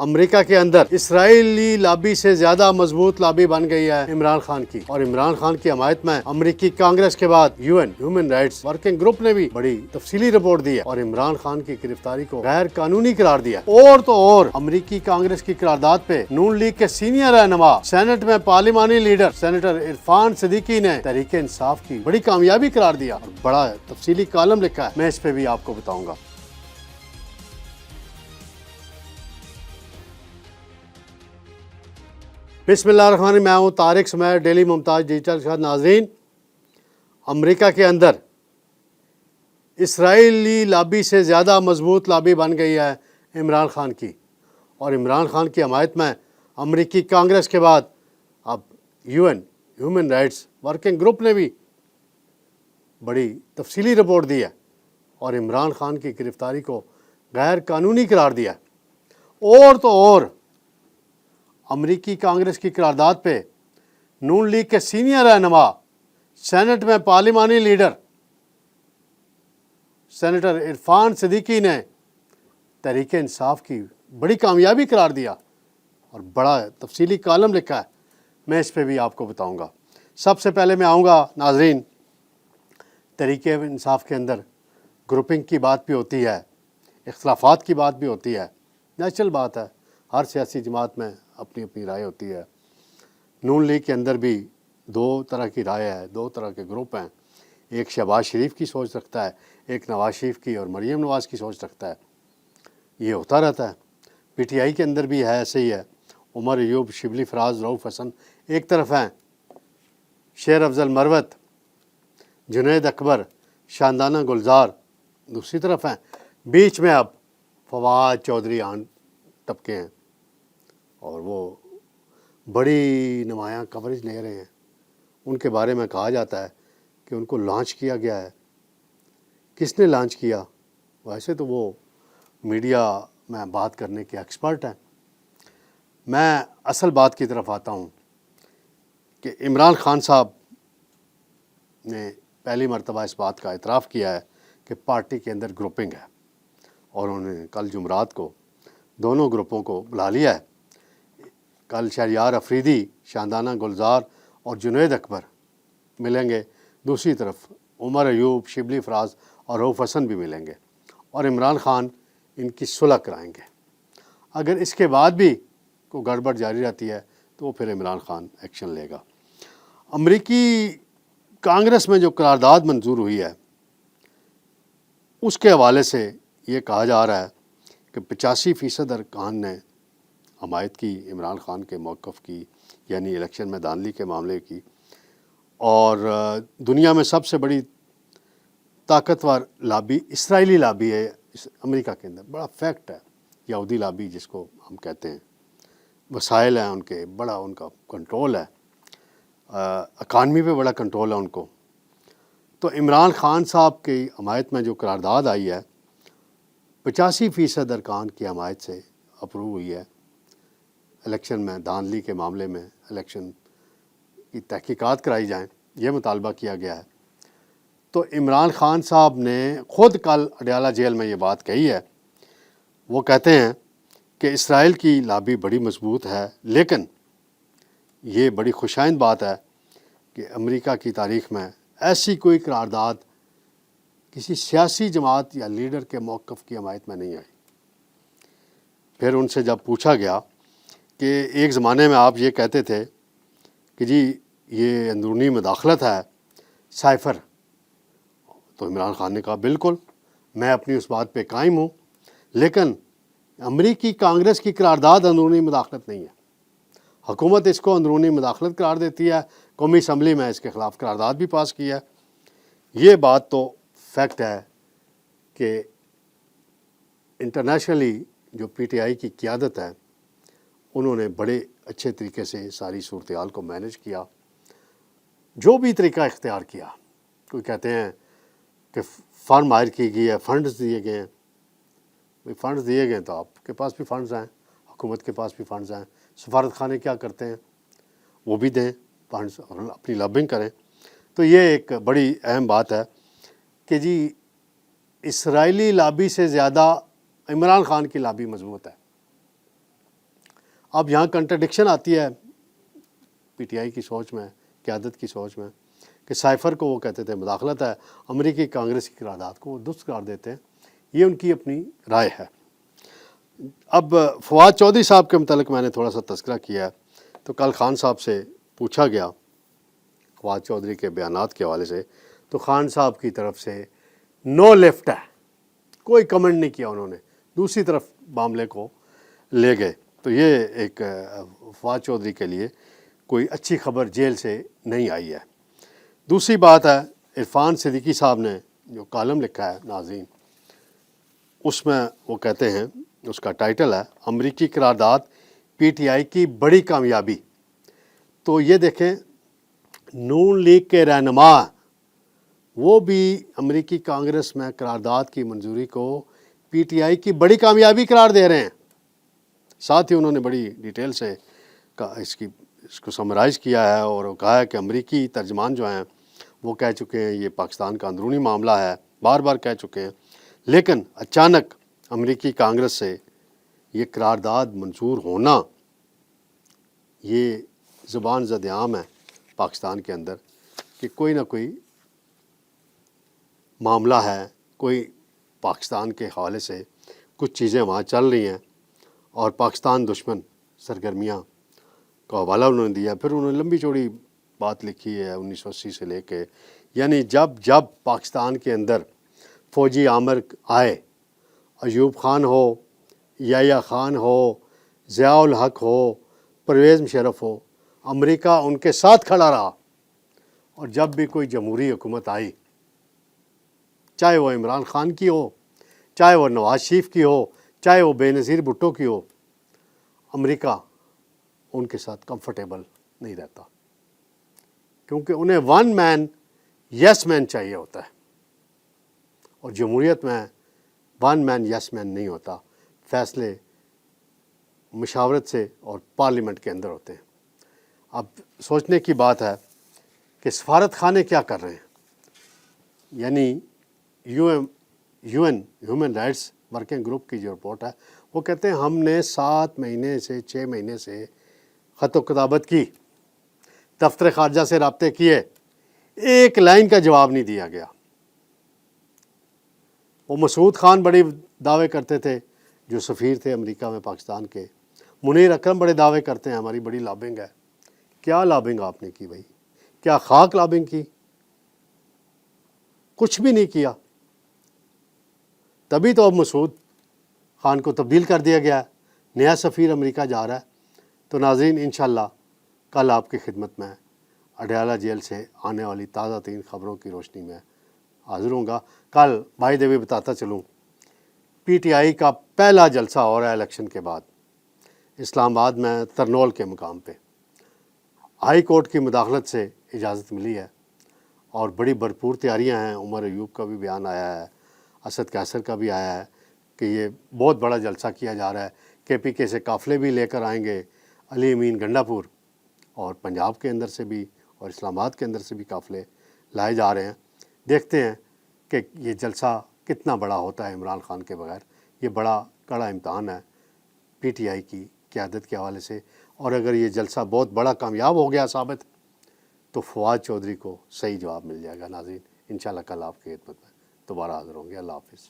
امریکہ کے اندر اسرائیلی لابی سے زیادہ مضبوط لابی بن گئی ہے عمران خان کی، اور عمران خان کی حمایت میں امریکی کانگریس کے بعد UN human rights working group نے بھی بڑی تفصیلی رپورٹ دی ہے اور عمران خان کی گرفتاری کو غیر قانونی قرار دیا۔ اور تو اور امریکی کانگریس کی قرارداد پہ نون لیگ کے سینئر رہنما سینٹ میں پارلیمانی لیڈر سینیٹر عرفان صدیقی نے تحریک انصاف کی بڑی کامیابی قرار دیا اور بڑا تفصیلی کالم لکھا ہے، میں اس پہ بھی آپ کو بتاؤں گا۔ بسم اللہ الرحمن الرحیم، میں ہوں طارق سمیر، ڈیلی ممتاز ڈیجیٹل کے ساتھ۔ ناظرین، امریکہ کے اندر اسرائیلی لابی سے زیادہ مضبوط لابی بن گئی ہے عمران خان کی، اور عمران خان کی حمایت میں امریکی کانگریس کے بعد اب UN human rights working group نے بھی بڑی تفصیلی رپورٹ دی ہے اور عمران خان کی گرفتاری کو غیر قانونی قرار دیا ہے۔ اور تو اور امریکی کانگریس کی قرارداد پہ نون لیگ کے سینئر رہنما سینٹ میں پارلیمانی لیڈر سینیٹر عرفان صدیقی نے تحریک انصاف کی بڑی کامیابی قرار دیا اور بڑا تفصیلی کالم لکھا ہے، میں اس پہ بھی آپ کو بتاؤں گا۔ سب سے پہلے میں آؤں گا ناظرین، تحریک انصاف کے اندر گروپنگ کی بات بھی ہوتی ہے، اختلافات کی بات بھی ہوتی ہے، نیچرل بات ہے، ہر سیاسی جماعت میں اپنی اپنی رائے ہوتی ہے۔ نون لیگ کے اندر بھی دو طرح کی رائے ہے، دو طرح کے گروپ ہیں، ایک شہباز شریف کی سوچ رکھتا ہے، ایک نواز شریف کی اور مریم نواز کی سوچ رکھتا ہے۔ یہ ہوتا رہتا ہے۔ PTI کے اندر بھی ہے، ایسے ہی ہے۔ عمر ایوب، شبلی فراز، رؤف حسن ایک طرف ہیں، شیر افضل مروت، جنید اکبر، شاندانہ گلزار دوسری طرف ہیں۔ بیچ میں اب فواد چودھری آن طبقے ہیں اور وہ بڑی نمایاں کوریج لے رہے ہیں۔ ان کے بارے میں کہا جاتا ہے کہ ان کو لانچ کیا گیا ہے۔ کس نے لانچ کیا؟ ویسے تو وہ میڈیا میں بات کرنے کے ایکسپرٹ ہیں۔ میں اصل بات کی طرف آتا ہوں کہ عمران خان صاحب نے پہلی مرتبہ اس بات کا اعتراف کیا ہے کہ پارٹی کے اندر گروپنگ ہے، اور انہوں نے کل جمعرات کو دونوں گروپوں کو بلا لیا ہے۔ کل شہریار افریدی، شاندانہ گلزار اور جنید اکبر ملیں گے، دوسری طرف عمر ایوب، شبلی فراز اور رؤف حسن بھی ملیں گے، اور عمران خان ان کی صلح کرائیں گے۔ اگر اس کے بعد بھی کوئی گڑبڑ جاری رہتی ہے تو وہ پھر عمران خان ایکشن لے گا۔ امریکی کانگریس میں جو قرارداد منظور ہوئی ہے اس کے حوالے سے یہ کہا جا رہا ہے کہ 85% ارکان نے حمایت کی عمران خان کے موقف کی، یعنی الیکشن میں دھاندلی کے معاملے کی، اور دنیا میں سب سے بڑی طاقتور لابی اسرائیلی لابی ہے امریکہ کے اندر۔ بڑا فیکٹ ہے، یہودی لابی جس کو ہم کہتے ہیں، وسائل ہیں ان کے، بڑا ان کا کنٹرول ہے، اکانومی پہ بڑا کنٹرول ہے ان کو۔ تو عمران خان صاحب کی حمایت میں جو قرارداد آئی ہے 85% ارکان کی حمایت سے اپروو ہوئی ہے۔ الیکشن میں دھاندلی کے معاملے میں الیکشن کی تحقیقات کرائی جائیں، یہ مطالبہ کیا گیا ہے۔ تو عمران خان صاحب نے خود کل اڈیالہ جیل میں یہ بات کہی ہے۔ وہ کہتے ہیں کہ اسرائیل کی لابی بڑی مضبوط ہے، لیکن یہ بڑی خوشائند بات ہے کہ امریکہ کی تاریخ میں ایسی کوئی قرارداد کسی سیاسی جماعت یا لیڈر کے موقف کی حمایت میں نہیں آئی۔ پھر ان سے جب پوچھا گیا کہ ایک زمانے میں آپ یہ کہتے تھے کہ جی یہ اندرونی مداخلت ہے، سائفر، تو عمران خان نے کہا بالکل میں اپنی اس بات پہ قائم ہوں، لیکن امریکی کانگریس کی قرارداد اندرونی مداخلت نہیں ہے۔ حکومت اس کو اندرونی مداخلت قرار دیتی ہے، قومی اسمبلی میں اس کے خلاف قرارداد بھی پاس کی ہے۔ یہ بات تو فیکٹ ہے کہ انٹرنیشنلی جو PTI کی قیادت ہے انہوں نے بڑے اچھے طریقے سے ساری صورتحال کو مینج کیا، جو بھی طریقہ اختیار کیا۔ کوئی کہتے ہیں کہ فرم ہائر کی گئی ہے، فنڈز دیے گئے ہیں۔ فنڈز دیے گئے تو آپ کے پاس بھی فنڈز ہیں، حکومت کے پاس بھی فنڈز ہیں، سفارت خانے کیا کرتے ہیں وہ بھی دیں فنڈز اور اپنی لابنگ کریں۔ تو یہ ایک بڑی اہم بات ہے کہ جی اسرائیلی لابی سے زیادہ عمران خان کی لابی مضبوط ہے۔ اب یہاں کنٹرڈکشن آتی ہے پی ٹی آئی کی سوچ میں، قیادت کی سوچ میں، کہ سائفر کو وہ کہتے تھے مداخلت ہے، امریکی کانگریس کی قرارداد کو وہ درست قرار دیتے ہیں. یہ ان کی اپنی رائے ہے. اب فواد چودھری صاحب کے متعلق میں نے تھوڑا سا تذکرہ کیا ہے. تو کل خان صاحب سے پوچھا گیا فواد چودھری کے بیانات کے حوالے سے، تو خان صاحب کی طرف سے نو لیفٹ ہے، کوئی کمنٹ نہیں کیا انہوں نے، دوسری طرف معاملے کو لے گئے. تو یہ ایک فواد چودھری کے لیے کوئی اچھی خبر جیل سے نہیں آئی ہے. دوسری بات ہے، عرفان صدیقی صاحب نے جو کالم لکھا ہے ناظرین، اس میں وہ کہتے ہیں، اس کا ٹائٹل ہے امریکی قرارداد پی ٹی آئی کی بڑی کامیابی. تو یہ دیکھیں، نون لیگ کے رہنما وہ بھی امریکی کانگریس میں قرارداد کی منظوری کو پی ٹی آئی کی بڑی کامیابی قرار دے رہے ہیں. ساتھ ہی انہوں نے بڑی ڈیٹیل سے اس کو سمرائز کیا ہے اور کہا ہے کہ امریکی ترجمان جو ہیں وہ کہہ چکے ہیں یہ پاکستان کا اندرونی معاملہ ہے، بار بار کہہ چکے ہیں، لیکن اچانک امریکی کانگریس سے یہ قرارداد منظور ہونا یہ زبان زد عام ہے پاکستان کے اندر کہ کوئی نہ کوئی معاملہ ہے، کوئی پاکستان کے حوالے سے کچھ چیزیں وہاں چل رہی ہیں اور پاکستان دشمن سرگرمیاں کا حوالہ انہوں نے دیا. پھر انہوں نے لمبی چوڑی بات لکھی ہے 1980 سے لے کے، یعنی جب پاکستان کے اندر فوجی آمر آئے، ایوب خان ہو، یحییٰ خان ہو، ضیاء الحق ہو، پرویز مشرف ہو، امریکہ ان کے ساتھ کھڑا رہا. اور جب بھی کوئی جمہوری حکومت آئی، چاہے وہ عمران خان کی ہو، چاہے وہ نواز شریف کی ہو، چاہے وہ بے نظیر بھٹو کی ہو، امریکہ ان کے ساتھ کمفرٹیبل نہیں رہتا، کیونکہ انہیں ون مین یس مین چاہیے ہوتا ہے، اور جمہوریت میں ون مین یس مین نہیں ہوتا. فیصلے مشاورت سے اور پارلیمنٹ کے اندر ہوتے ہیں. اب سوچنے کی بات ہے کہ سفارت خانے کیا کر رہے ہیں. یعنی U N human rights working group کی جو رپورٹ ہے وہ کہتے ہیں ہم نے 7 مہینے سے 6 مہینے سے خط و کتابت کی، دفتر خارجہ سے رابطے کیے، ایک لائن کا جواب نہیں دیا گیا. وہ مسعود خان بڑے دعوے کرتے تھے جو سفیر تھے امریکہ میں پاکستان کے، منیر اکرم بڑے دعوے کرتے ہیں ہماری بڑی لابنگ ہے. کیا لابنگ آپ نے کی بھائی؟ کیا خاک لابنگ کی؟ کچھ بھی نہیں کیا. تبھی تو اب مسعود خان کو تبدیل کر دیا گیا، نیا سفیر امریکہ جا رہا ہے. تو ناظرین انشاءاللہ کل آپ کی خدمت میں اڈیالہ جیل سے آنے والی تازہ ترین خبروں کی روشنی میں حاضر ہوں گا. کل بائی دی وے بتاتا چلوں، پی ٹی آئی کا پہلا جلسہ ہو رہا ہے الیکشن کے بعد اسلام آباد میں ترنول کے مقام پہ. ہائی کورٹ کی مداخلت سے اجازت ملی ہے اور بڑی بھرپور تیاریاں ہیں. عمر ایوب کا بھی بیان آیا ہے، اسد قیصر کا بھی آیا ہے کہ یہ بہت بڑا جلسہ کیا جا رہا ہے. کے پی کے سے قافلے بھی لے کر آئیں گے، علی امین گنڈا پور، اور پنجاب کے اندر سے بھی اور اسلام آباد کے اندر سے بھی قافلے لائے جا رہے ہیں. دیکھتے ہیں کہ یہ جلسہ کتنا بڑا ہوتا ہے عمران خان کے بغیر. یہ بڑا کڑا امتحان ہے پی ٹی آئی کی قیادت کے حوالے سے. اور اگر یہ جلسہ بہت بڑا کامیاب ہو گیا ثابت تو فواد چودھری کو صحیح جواب مل جائے گا. ناظرین انشاءاللہ کل آپ کی خدمت میں دوبارہ حاضر ہوں گے. اللہ حافظ.